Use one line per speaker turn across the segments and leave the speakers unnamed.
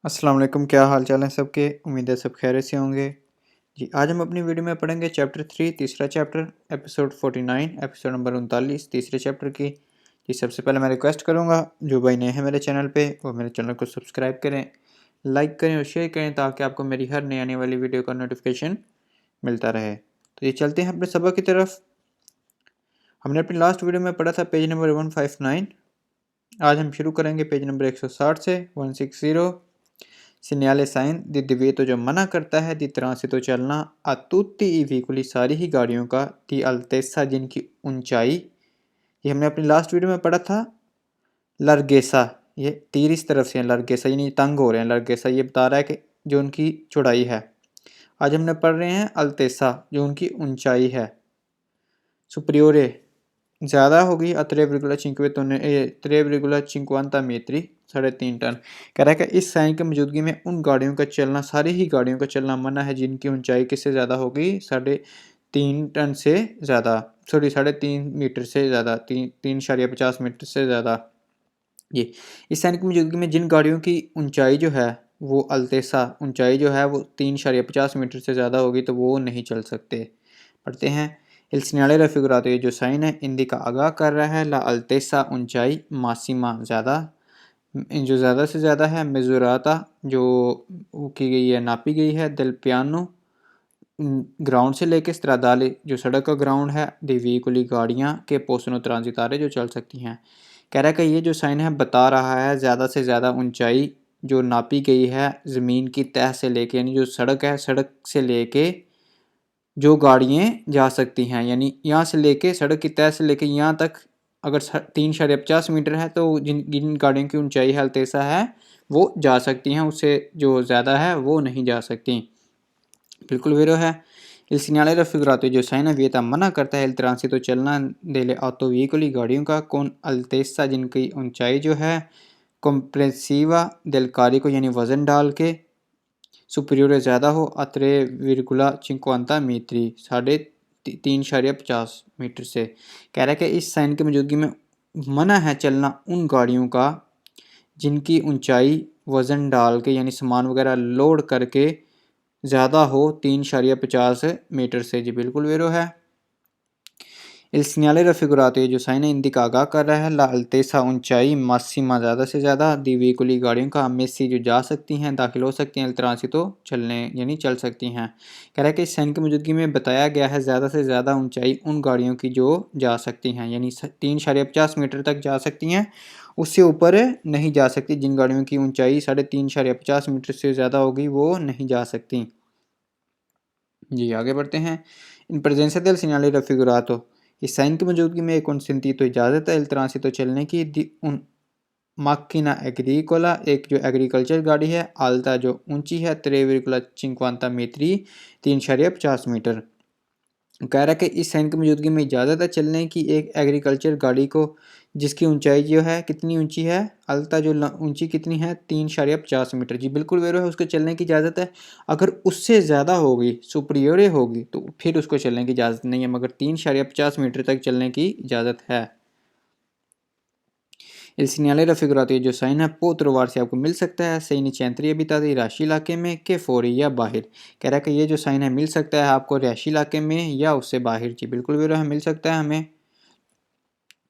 अस्सलाम वालेकुम, क्या हाल चाल है सबके। उम्मीद है सब खैरियत से होंगे। जी, आज हम अपनी वीडियो में पढ़ेंगे चैप्टर 3 तीसरा चैप्टर एपिसोड 49 एपिसोड नंबर 39 तीसरे चैप्टर की। जी, सबसे पहले मैं रिक्वेस्ट करूँगा जो भाई नए हैं मेरे चैनल पे वो मेरे चैनल को सब्सक्राइब करें, लाइक करें और शेयर करें ताकि आपको मेरी हर नई आने वाली वीडियो का नोटिफिकेशन मिलता रहे। तो ये चलते हैं अपने सबक की तरफ। हमने अपनी लास्ट वीडियो में पढ़ा था पेज नंबर 159। आज हम शुरू करेंगे पेज नंबर 160 से 160। सिग्नल साइन दी दिवेतो जो मना करता है दी तरह से तो चलना a tutti i veicoli सारी ही गाड़ियों का दी अल्तेसा जिनकी ऊंचाई। ये हमने अपनी लास्ट वीडियो में पढ़ा था। लर्गेसा, ये तीर इस तरफ से है, लर्गेसा यानी तंग हो रहे हैं। लर्गेसा ये बता रहा है कि जो उनकी चौड़ाई है। आज हमने पढ़ रहे हैं अल्तेसा जो उनकी ऊंचाई है। सुप्रियोरे ज़्यादा होगी अत्रे त्रे चिंक्वांता मीत्री 3.5 टन। कह रहा है कि इस साइन की मौजूदगी में उन गाड़ियों का चलना सारी ही गाड़ियों का चलना मना है जिनकी ऊंचाई किससे ज़्यादा होगी 3.5 टन से ज़्यादा, सॉरी 3.5 मीटर से ज़्यादा, 3.50 मीटर से ज़्यादा। ये इस साइन की मौजूदगी में जिन गाड़ियों की ऊंचाई जो है वो अल्तेसा ऊंचाई जो है वो 3.50 मीटर से ज़्यादा होगी तो वो नहीं चल सकते। पढ़ते हैं। Il segnale raffigurato ये जो साइन है इंडिका आगाह कर रहा है ला अल्तेसा ऊंचाई मासिमा ज़्यादा, जो ज़्यादा से ज़्यादा है मेजुराता जो की गई है नापी गई है दिल पियानो ग्राउंड से लेके स्त्रादाले जो सड़क का ग्राउंड है दी व्हीकुली गाड़ियाँ के पोस्टनो ट्रांजितारे जो चल सकती हैं। कह रहा है कि ये जो साइन है बता रहा है ज़्यादा से ज़्यादा ऊंचाई जो नापी गई है ज़मीन की तह से लेके, यानी जो सड़क है सड़क से लेके जो गाड़ियाँ जा सकती हैं, यानी यहाँ से लेके सड़क की तह से लेके यहाँ तक अगर 3.50 मीटर है तो जिन जिन गाड़ियों की ऊंचाई अल्तेसा है वो जा सकती हैं, उससे जो ज़्यादा है वो नहीं जा सकती। बिल्कुल वेरो है। Il segnale raffigurato जो साइन है वियता मना करता है il transito चलना delle auto veicoli गाड़ियों का con altezza जिनकी ऊंचाई जो है comprensiva del carico यानी वजन डाल के सुपीरियर ज़्यादा हो अत्रे विरगुला चिंक्वांता मीत्री 3.50 मीटर से। कह रहा है कि इस साइन की मौजूदगी में मना है चलना उन गाड़ियों का जिनकी ऊंचाई वज़न डाल के यानी सामान वगैरह लोड करके ज़्यादा हो 3.50 मीटर से। जी बिल्कुल वेरो है। Il segnale raffigurato ये जो साइन है इंडिका आगाह कर रहा है ला अल्तेसा ऊंचाई मासिमा ज़्यादा से ज़्यादा दी व्हीकुली गाड़ियों का मेसी जो जा सकती हैं दाखिल हो सकती हैं ट्रांसितो चलने यानी चल सकती हैं। कह रहा है कि इस साइन की मौजूदगी में बताया गया है ज़्यादा से ज़्यादा ऊंचाई उन गाड़ियों की जो जा सकती हैं, यानी 3.50 मीटर तक जा सकती हैं, उससे ऊपर नहीं जा सकती। जिन गाड़ियों की ऊंचाई 3.50 मीटर से ज़्यादा होगी वो नहीं जा सकती। जी आगे बढ़ते हैं। In presence del segnale raffigurato इस साइन की मौजूदगी में एक consentito तो इजाज़त है il transito चलने की दी उन माकिना एग्रीकोला एक जो एग्रीकल्चर गाड़ी है आल्ता जो ऊंची है 3.50 मीटरी 3.50 मीटर। कह रहा है कि इस साइन की मौजूदगी में इजाज़त है चलने की एक एग्रीकल्चर गाड़ी को जिसकी ऊंचाई जो है कितनी ऊंची है अल्ता जो ऊंची कितनी है 3.50 मीटर। जी बिल्कुल वेरो है, उसको चलने की इजाज़त है। अगर उससे ज़्यादा होगी सुपरियोरे होगी तो फिर उसको चलने की इजाज़त नहीं है, मगर 3.50 मीटर तक चलने की इजाज़त है। Il segnale raffigurato जो साइन है पोत्रवार से आपको मिल सकता है सही नीचे अभी राशि इलाके में के फोरी या बाहर। कह रहा है कि ये जो साइन है मिल सकता है आपको रिहायशी इलाके में या उससे बाहर। जी बिल्कुल वेरो है, मिल सकता है हमें।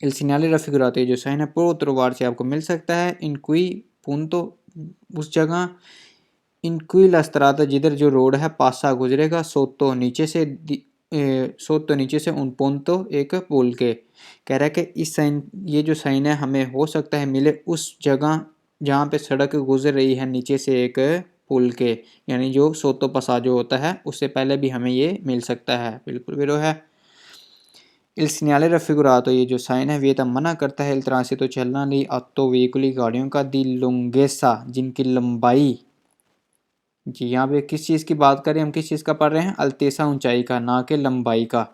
Il segnale raffigurato जो साइन है पोत्रवार से आपको मिल सकता है इनक्वी punto उस जगह इनक्वी लास्त्राता जिधर जो रोड है पासा गुजरेगा सोतो नीचे से सोतो नीचे से उन पोंतो एक पुल के। कह रहा है कि इस साइन ये जो साइन है हमें हो सकता है मिले उस जगह जहाँ पे सड़क गुजर रही है नीचे से एक पुल के, यानी जो सोतो पसाजो होता है उससे पहले भी हमें ये मिल सकता है। बिल्कुल विरो है। Il segnale raffigurato ये जो साइन है वियता मना करता है il transito चलना ली ऑटो व्हीकुली गाड़ियों का दी लुंगेसा जिनकी लंबाई। जी यहाँ पे किस चीज़ की बात करें, हम किस चीज़ का पढ़ रहे हैं अल्तेसा ऊंचाई का ना कि लंबाई का।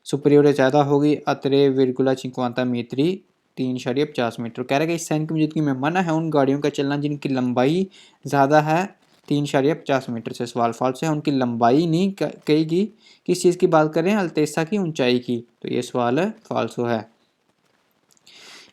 सुपरियोर ज़्यादा होगी अतरे विरगुला चिंक्वांता मीत्री 3.50 मीटर। कह रहा है कि इस साइन की मौजूदगी में मना है उन गाड़ियों का चलना जिनकी लंबाई ज़्यादा है 3.50 मीटर से। सवाल फाल्स है, उनकी लंबाई नहीं कहेगी, किस चीज़ की बात कर रहे हैं अल्तेसा की ऊंचाई की, तो ये सवाल फाल्सो है।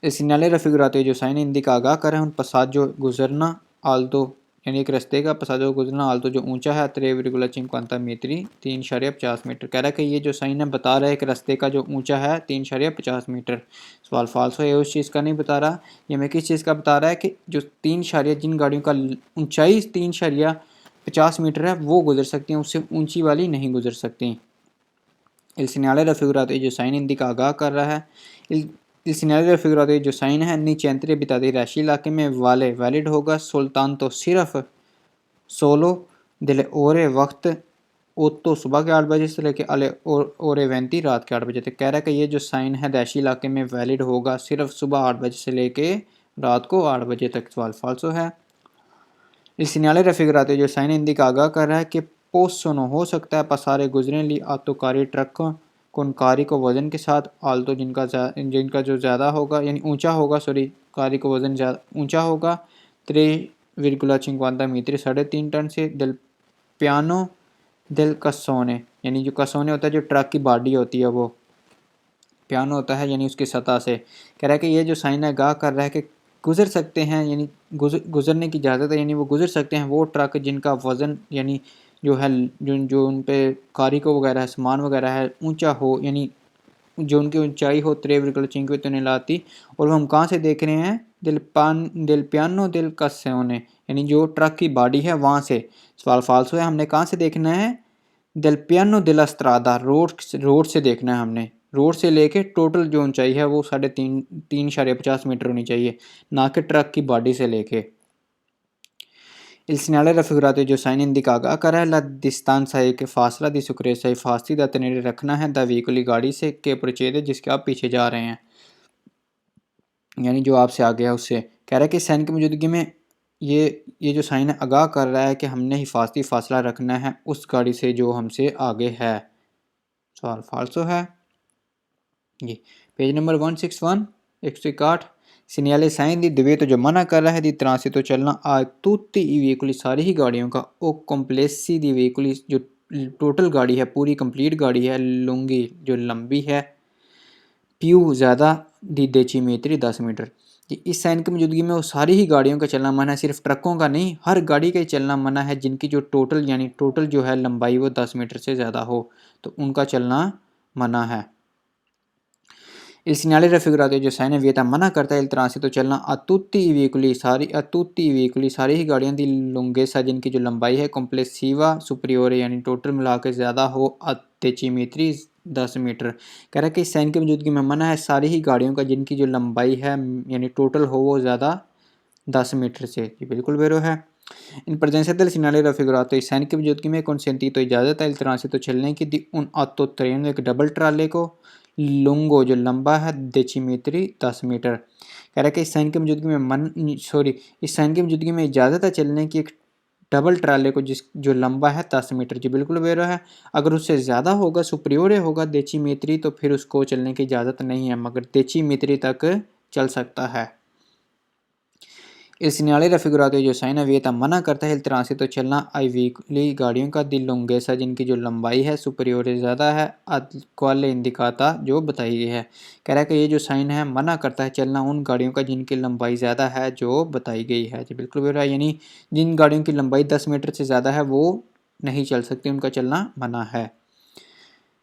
इस सिग्नल रफिगराते जो साइन हिंदी का आगाह कर रहे हैं उन पसाद जो गुजरना आल्दो यानी एक रास्ते का पसाजो गुजरना आल्तो जो ऊंचा है 3,50 मीटरी 3.50 मीटर। कह रहा है कि ये जो साइन है बता रहा है कि रास्ते का जो ऊंचा है 3.50 मीटर। सवाल फाल्स है, ये उस चीज़ का नहीं बता रहा। ये हमें किस चीज़ का बता रहा है कि जो जिन गाड़ियों का ऊंचाई 3.50 मीटर है वो गुजर सकती हैं, उससे ऊंची वाली नहीं गुजर सकती। Il segnale raffigurato जो साइन हिंदी का आगाह कर रहा है। il segnale raffigurato जो साइन है नीचेंतरी अबितादी रैशी इलाके में वाले वैलिड होगा। सुल्तान तो सिर्फ 16 दिले ओरे वक्त तो सुबह के 8 बजे से लेकर अले ओरे 20 रात के 8 बजे तक। कह रहा है कि ये जो साइन है रैशी इलाके में वैलिड होगा सिर्फ सुबह 8 बजे से लेकर रात को 8 बजे तक। सवाल फाल्सो है। il segnale raffigurato जो साइन हिंदी का आगाह कर रहा है कि पोस्सोनो हो सकता है पसारे गुजरने ली आतोकारी ट्रक कारी को वजन के साथ आल्तो जिनका जो ज़्यादा होगा यानी ऊंचा होगा, कारी को वजन ज़्यादा ऊंचा होगा 3,50 मीटर 3.5 टन से दिल पियानो दिल कस्सोने यानी जो कस्सोने होता है जो ट्रक की बॉडी होती है वो पियानो होता है यानी उसकी सतह से। कह रहा है कि ये जो साइन है आगाह कर रहा है कि गुजर सकते हैं यानी गुजरने की इजाज़त है, यानी वो गुजर सकते हैं वो ट्रक जिनका वज़न यानी जो है जो उन पे कारिको वगैरह है सामान वगैरह है ऊंचा हो, यानी जो उनकी ऊंचाई हो 3,5 टन। और वो हम कहाँ से देख रहे हैं दिल पियानो दिल कस्सोने यानी जो ट्रक की बॉडी है वहाँ से। सवाल फाल्सो है, हमने कहाँ से देखना है दिल पियानो दिल स्त्रादा रोड से देखना है हमने। रोड से लेके टोटल जो ऊंचाई है वो 3.50 मीटर होनी चाहिए, ना कि ट्रक की बॉडी से लेके। Il segnale raffigurato जो साइन हिंदी का आगाह कर रहा है ला distanza है कि फासला दी सुक्रेसा फासली दा तनेरे रखना है द व्हीकली गाड़ी से के प्रचेद जिसके आप पीछे जा रहे हैं, यानी जो आपसे आगे है उससे। कह रहा है कि साइन की मौजूदगी में ये जो साइन है आगाह कर रहा है कि हमने हिफाजती फासला रखना है उस गाड़ी से जो हमसे आगे है। सवाल फाल्सो है जी। पेज नंबर 161 161 सीनियाले साइन दी दवे तो जो मना कर रहा है दी तरह से तो चलना आ तुत्ती ई व्हीकली सारी ही गाड़ियों का ओ कॉम्प्लेक्सी दी व्हीकली जो टोटल गाड़ी है पूरी कंप्लीट गाड़ी है लुंगी जो लंबी है प्यू ज़्यादा दी डेसीमीटर 10 मीटर। इस साइन की मौजूदगी में वो सारी ही गाड़ियों का चलना मना है, सिर्फ ट्रकों का नहीं, हर गाड़ी का ही चलना मना है जिनकी जो टोटल जो है लंबाई वो 10 मीटर से ज़्यादा हो तो उनका चलना मना है। Il segnale raffigurato जो साइन है वियता मना करता है इल तरह से तो चलना अतुत्ती व्हीकली सारी ही गाड़ियाँ दी लुंगेसा जिनकी जो लंबाई है कॉम्प्लेक्सिवा सुपरियोर यानी टोटल मिला के ज़्यादा हो डेसीमीटर 10 मीटर। कह रहा है कि इस साइन की मौजूदगी में मना है सारी ही गाड़ियों का जिनकी जो लंबाई है यानी टोटल हो वो ज़्यादा 10 मीटर से। ये बिल्कुल बेरो है। इन presenza del segnale raffigurato इस साइन की मौजूदगी में कंसेंटी तो इजाज़त है इस तरह से तो चलने की दी उन ऑटो ट्रेन एक डबल ट्राले को लुंगो जो लंबा है डेसीमीटर 10 मीटर। कह रहा है कि इस साइन की मौजूदगी में इस साइन की मौजूदगी में इजाज़त है चलने की एक डबल ट्राले को जो लंबा है 10 मीटर। जी बिल्कुल बेरो है। अगर उससे ज़्यादा होगा सुपरियोर होगा डेसीमीटर तो फिर उसको चलने की इजाज़त नहीं है, मगर डेसीमीटर तक चल सकता है। Il segnale raffigurato जो साइन है वियता मना करता है इस तरह से तो चलना आई व्हीकली गाड़ियों का दी लुंगेसा जिनकी जो लंबाई है सुपरियोर ज़्यादा है क्वाले इंडिकाता जो बताई गई है। कह रहा है कि ये जो साइन है मना करता है चलना उन गाड़ियों का जिनकी लंबाई ज़्यादा है जो बताई गई है। जी बिल्कुल बेरा, यानी जिन गाड़ियों की लंबाई 10 मीटर से ज़्यादा है वो नहीं चल सकती, उनका चलना मना है।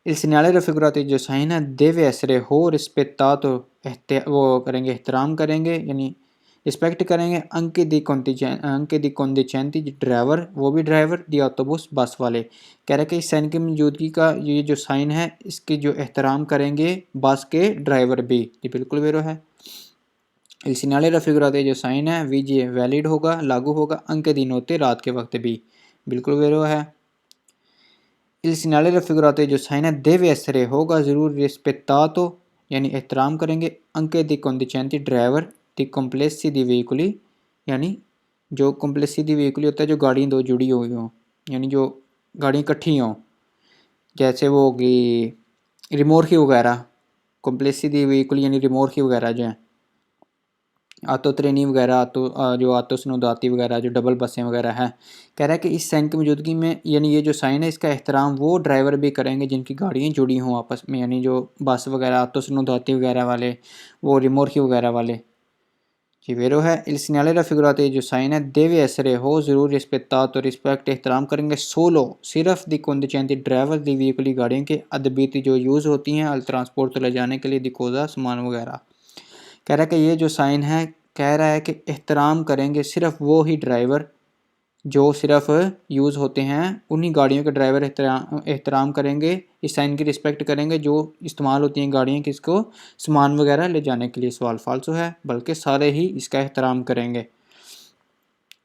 Il segnale raffigurato जो साइन है deve essere हो rispettato वो करेंगे एहतराम करेंगे यानी रिस्पेक्ट करेंगे अंके दी कॉन्डिचेंटी ड्राइवर वो भी ड्राइवर दी ऑटोबस बस वाले। कह रहे कि इस साइन की मौजूदगी का ये जो साइन है इसके जो एहतराम करेंगे बस के ड्राइवर भी। ये बिल्कुल बेरो है। Il segnale raffigurato जो साइन है वीजे वैलिड होगा लागू होगा अंके दिन होते रात के वक्त भी। बिल्कुल बेरो है। Il segnale raffigurato जो साइन है deve essere होगा ज़रूर rispettato यानी एहतराम करेंगे अंके दी कॉन्डिचेंटी ड्राइवर दी कॉम्प्लेक्सी दी व्हीकली यानी जो कॉम्प्लेक्सी दी व्हीकली होता है जो गाड़ियाँ दो जुड़ी हुई हों यानी जो गाड़ियाँ इकट्ठी हों, जैसे वो होगी रिमोर्की वगैरह। कॉम्प्लेक्सी दी व्हीकली यानी रिमोर्की वगैरह जो हैं आतो ट्रेनी वगैरह जो आतो स्नोदाती वगैरह जो डबल बसें वगैरह हैं। कह रहा है कि इस साइन की मौजूदगी में यानी ये जो साइन है इसका एहतराम वो ड्राइवर भी करेंगे जिनकी गाड़ियाँ जुड़ी हों आपस में, यानी जो बस वगैरह आतो स्नोदाती वगैरह वाले वो रिमोर्की वगैरह वाले। जी वेरो है। इल segnale raffigurate जो साइन है deve essere हो ज़रूर rispettato रिस्पेक्ट एहतराम करेंगे सोलो सिर्फ दी conducenti ड्राइवर दी व्हीकली गाड़ियों के अदबीती जो यूज़ होती हैं अल ट्रांसपोर्ट ले जाने के लिए दिकोजा सामान वगैरह। कह रहा है कि ये जो साइन है कह रहा है कि एहतराम करेंगे सिर्फ वो ही ड्राइवर जो सिर्फ यूज़ होते हैं उन्हीं गाड़ियों के ड्राइवर एहतराम करेंगे, इस साइन की रिस्पेक्ट करेंगे जो इस्तेमाल होती हैं गाड़ियाँ किसको सामान वगैरह ले जाने के लिए। सवाल फाल्सो है, बल्कि सारे ही इसका एहतराम करेंगे।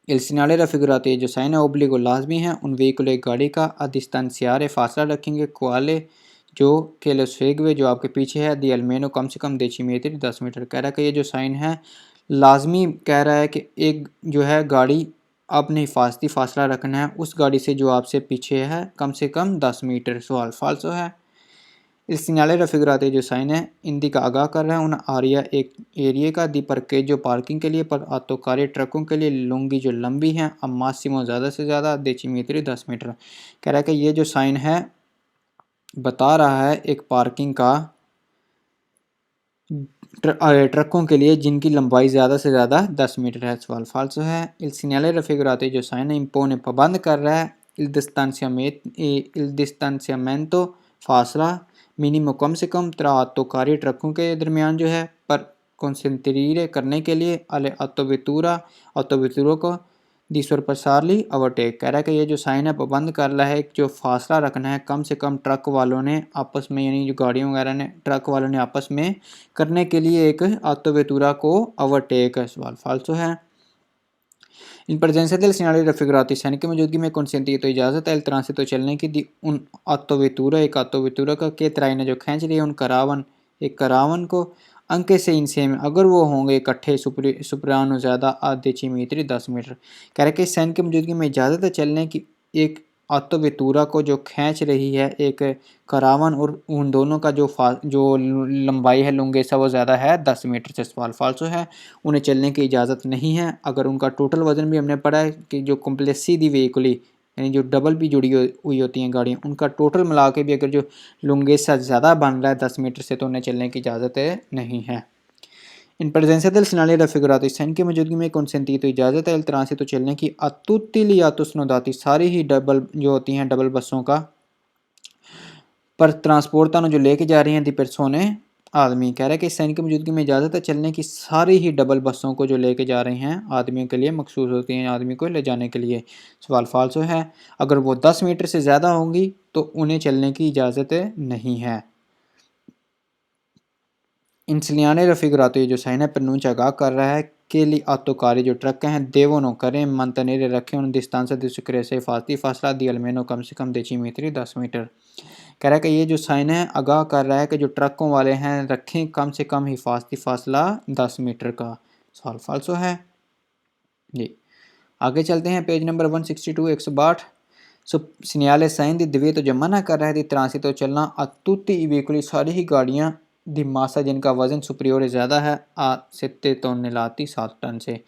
इल segnale raffigurate जो साइन है ओब्लिगो लाजमी है उन व्हीकल एक गाड़ी का अधिस्तांसियारे फासला रखेंगे क्वाले जो के लसफेगवे जो आपके पीछे है दी अलमेनो कम से कम 10 मीटर 10 मीटर। कह रहा है कि ये जो साइन है लाजमी कह रहा है कि एक जो है गाड़ी आपने हिफाजती फासला रखना है उस गाड़ी से जो आपसे पीछे है कम से कम 10 मीटर। सवाल फाल्सो है। इस segnale raffigurate जो साइन है हिंदी का आगाह कर रहे हैं उन आरिया एक एरिया का दी परके जो पार्किंग के लिए पर आतोकारी ट्रकों के लिए लुंगी जो लंबी हैं अब मासिमो ज़्यादा से ज़्यादा 10 मीटर 10 मीटर। कह रहा है कि ये जो साइन है बता रहा है एक पार्किंग का ट्रकों के लिए जिनकी लंबाई ज़्यादा से ज़्यादा 10 मीटर है। सवाल फाल्सो है। इल segnale raffigurate जो साइन है इम्पोने पाबंद कर रहा है इल distanziamento फासला मिनिमम कम से कम त्रातोकारी ट्रकों के दरमियान जो है पर कंसेंट्रीरे करने के लिए अले ऑटोवेतुरो को दीसवर प्रसारली ओवरटेक। कह रहा है कि ये जो साइन है पाबंद कर रहा है जो फासला रखना है कम से कम ट्रक वालों ने आपस में यानी जो गाड़ियों वगैरह ने ट्रक वालों ने आपस में करने के लिए एक ऑटोवेतुरा को ओवरटेक है। सवाल फाल्सो है। इन presenza del segnale raffigurati सैनिक की मौजूदगी में consentito तो इजाज़त है इल ट्रांसितो चलने की दी उन ऑटोवेतुरा एक ऑटोवेतुरा का के त्राइने जो खींच रही है उन करावन एक करावन को अंके से इनसे में अगर वो होंगे इकट्ठे सुपरानो ज़्यादा आधे 6 मीटर 10 मीटर। कह रहे कि सैनिक की मौजूदगी में इजाज़त है चलने की एक ऑटोवेतुरा को जो खींच रही है एक करावन और उन दोनों का जो लंबाई है लुंगेसा वो ज़्यादा है 10 मीटर से। सवाल फाल्सो है। उन्हें चलने की इजाज़त नहीं है अगर उनका टोटल वज़न भी हमने पढ़ा है कि जो कम्प्लेक्सी दी व्हीकली यानी जो डबल भी जुड़ी हुई होती हैं गाड़ियाँ उनका टोटल मिला के भी अगर जो लुंगेसा ज़्यादा बन रहा है 10 मीटर से तो उन्हें चलने की इजाज़त नहीं है। इन presenza del segnale raffigurato sign की मौजूदगी में consentito इजाज़त है इल ट्रांसितो चलने की a tutti gli autosnodati सारी ही डबल जो होती हैं डबल बसों का पर ट्रांसपोर्टानो जो लेके जा रही हैं दी persone आदमी। कह रहा है कि सैन की मौजूदगी में इजाज़त है चलने की सारी ही डबल बसों को जो लेके जा रही हैं आदमियों के लिए मखसूस होती हैं आदमी को ले जाने के लिए। सवाल फाल्सो है। अगर वो 10 मीटर से ज़्यादा होंगी तो उन्हें चलने की इजाज़त नहीं है। इन segnale raffigurato जो साइन है प्रनूंच आगाह कर रहा है के लिए ऑटोकारी जो ट्रक हैं देवों करें मंतनेरे रखें उन distanza di sicurezza हिफाजती फासला दी अलमेनो कम से कम 10 मीटर 10 मीटर। कह रहा है कि ये जो साइन है आगाह कर रहा है कि जो ट्रकों वाले हैं रखें कम से कम हिफाजती फासला 10 मीटर का। सवाल फाल्सो है जी। आगे चलते हैं पेज नंबर 162 162 segnale साइन दी दिवे तो जो मना कर रहा है दी ट्रांसितो चलना a tutti i veicoli सारी ही गाड़ियाँ दी मासा जिनका वजन सुपरियोर ज़्यादा है आ 7 टन 7 टन से।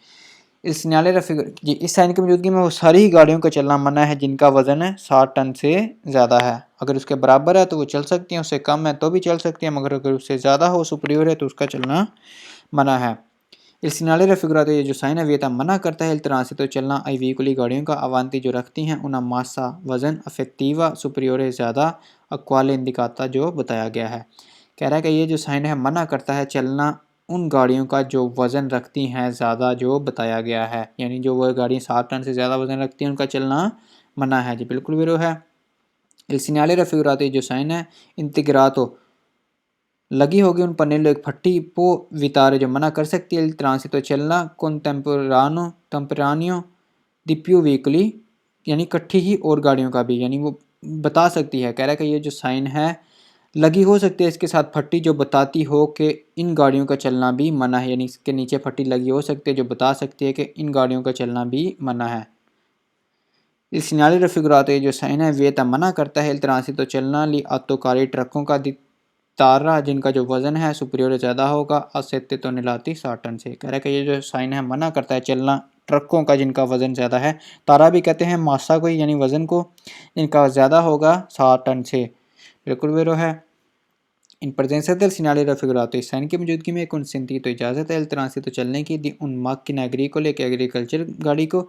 इस segnale जी इस साइन की मौजूदगी में वो सारी ही गाड़ियों का चलना मना है जिनका वजन है 60 टन से ज़्यादा है। अगर उसके बराबर है तो वो चल सकती हैं, उससे कम है तो भी चल सकती हैं, मगर अगर उससे ज़्यादा हो सुपरियोर है तो उसका चलना मना है। इल segnale raffigurato ये जो साइन है वियता मना करता है इल ट्रांसितो चलना आई व्हीकली गाड़ियों का अवांती जो रखती हैं उना मासा वजन अफेक्टिवा सुपरियोर ज़्यादा अक्वाले इंडिकाता जो बताया गया है। कह रहा है कि ये जो साइन है मना करता है चलना उन गाड़ियों का जो वज़न रखती हैं ज़्यादा जो बताया गया है, यानी जो वो गाड़ियाँ 7 टन से ज़्यादा वज़न रखती हैं उनका चलना मना है। जी बिल्कुल विरो है। इल segnale raffigurato जो साइन है इंटीग्रातो लगी होगी उन पन्ने एक फट्टी पो वितारे जो मना कर सकती है ट्रांसितो चलना टेम्परानियो दिप्यू व्हीकली यानी इकट्ठी ही और गाड़ियों का भी, यानी वो बता सकती है। कह रहा है कि ये जो साइन है लगी हो सकती है इसके साथ फट्टी जो बताती हो कि इन गाड़ियों का चलना भी मना है, यानी इसके नीचे फट्टी लगी हो सकती है जो बता सकती है कि इन गाड़ियों का चलना भी मना है। इस segnale raffigurato जो साइन है वेता मना करता है इल ट्रांसितो चलना ली ऑटोकारी ट्रकों का तारा जिनका जो वज़न है सुपरियोर ज़्यादा होगा असत्य तो निलाती 60 टन से। कह रहा है कि ये जो साइन है मना करता है चलना ट्रकों का जिनका वज़न ज़्यादा है, तारा भी कहते हैं मासा को यानी वज़न को, जिनका ज़्यादा होगा 60 टन से। बिल्कुल वेरो है। इन presenza del segnale raffigurato इस साइन की मौजूदगी में consentito तो इजाज़त है il transito चलने की di un macchina agricole के एग्रीकल्चर गाड़ी को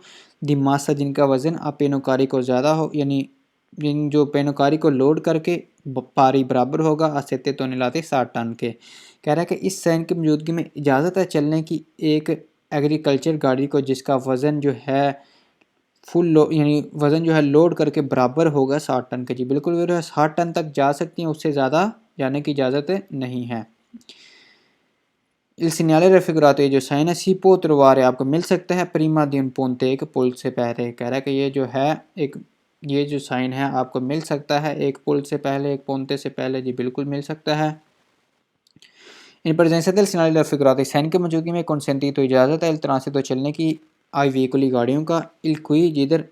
di massa जिनका वज़न apenoकारी को ज़्यादा हो यानी जिन जो पेनोकारी को लोड करके पारी बराबर होगा असेते तो लाते 60 टन के। कह रहा है कि इस साइन की मौजूदगी में इजाज़त है चलने की एक एग्रीकल्चर गाड़ी को जिसका वज़न जो है फुल यानी वज़न जो है लोड करके बराबर होगा 60 टन के। जी बिल्कुल वो 60 टन तक जा सकती हैं, उससे ज़्यादा जाने की इजाज़त नहीं है। Il segnale raffigurato ये जो साइन है सी può trovare आपको मिल सकता है prima di un ponte एक पुल से पहले। कह रहा है कि ये जो है एक ये जो साइन है आपको मिल सकता है एक पुल से पहले, एक पोंते से पहले। जी बिल्कुल मिल सकता है। इन presenza del segnale raffigurato sign की मौजूदगी में consentito इजाज़त है il transito चलने की आई व्हीकली गाड़ियों का il cui जिधर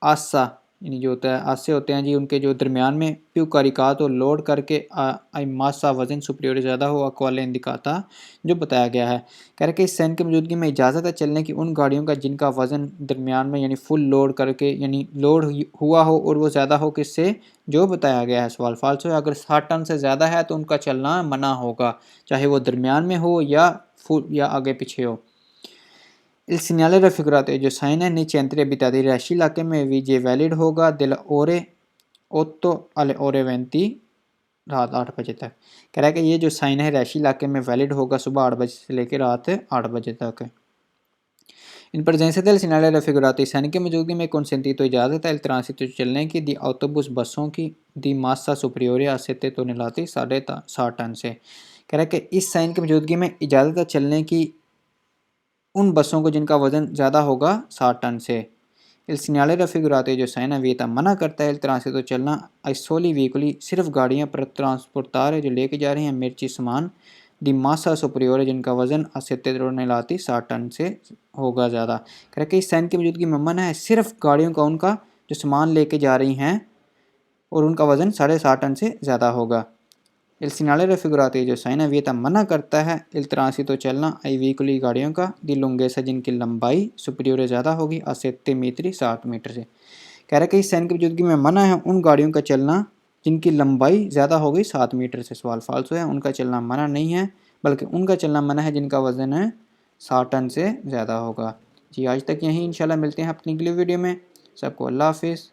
आसा यानी जो होता है आसे होते हैं जी उनके जो दरमियान में प्यू कारिकात और लोड करके आई मासा वज़न सुपरियर ज़्यादा हो अक्वाले इंदिकाता जो बताया गया है। कह रहे कि इस साइन की मौजूदगी में इजाज़त है चलने की उन गाड़ियों का जिनका वज़न दरमियान में यानी फुल लोड करके यानी लोड हुआ हो और वो ज़्यादा हो किससे जो बताया गया है। सवाल फाल्स हो अगर 60 टन से ज़्यादा है तो उनका चलना मना होगा, चाहे वो दरमियान में हो या फुल या आगे पीछे हो। Il segnale raffigurato जो साइन है नीचे अंतरे abitati रिहायशी इलाके में भी ये वैलिड होगा delle ore 8 alle ore 20 रात 8 बजे तक। कह रहा है कि ये जो साइन है रिहायशी इलाके में वैलिड होगा सुबह 8 बजे से लेकर रात 8 बजे तक। इन presenza del segnale raffigurato sign की मौजूदगी में consentito इजाज़त है il transito चलने की दी ऑटोबस बसों की दी massa superiore a 7 tonnellate 60 ton से। कह रहा है कि इस साइन की मौजूदगी में इजाज़त है चलने की उन बसों को जिनका वज़न ज़्यादा होगा 60 टन से। Il segnale raffigurato जो साइन है वियता मना करता है il transito चलना ai soli veicoli सिर्फ गाड़ियाँ पर ट्रांसपोर्टार जो लेके जा रही हैं मिर्ची सामान दी मासा सुपरियोर जिनका वज़न 60 टन से होगा ज़्यादा। कह रहा कि इस साइन की मौजूदगी में मना है सिर्फ गाड़ियों का उनका जो सामान लेके जा रही हैं और उनका वज़न 60.5 टन से ज़्यादा होगा। Il segnale raffigurato जो साइन है वियता मना करता है il transito चलना आई व्हीकली गाड़ियों का दी lunghezza जिनकी लंबाई सुपरियोर ज़्यादा होगी a 7 मीटर 60 मीटर से। कह रहा है कि इस साइन की मौजूदगी में मना है उन गाड़ियों का चलना जिनकी लंबाई ज़्यादा हो गई 7 मीटर से। सवाल फाल्सो है, उनका चलना मना नहीं है बल्कि उनका चलना मना है जिनका वज़न है 60 टन से ज़्यादा होगा। जी आज तक यहीं इंशाल्लाह मिलते हैं अपनी अगली वीडियो में। सबको अल्लाह हाफिज़।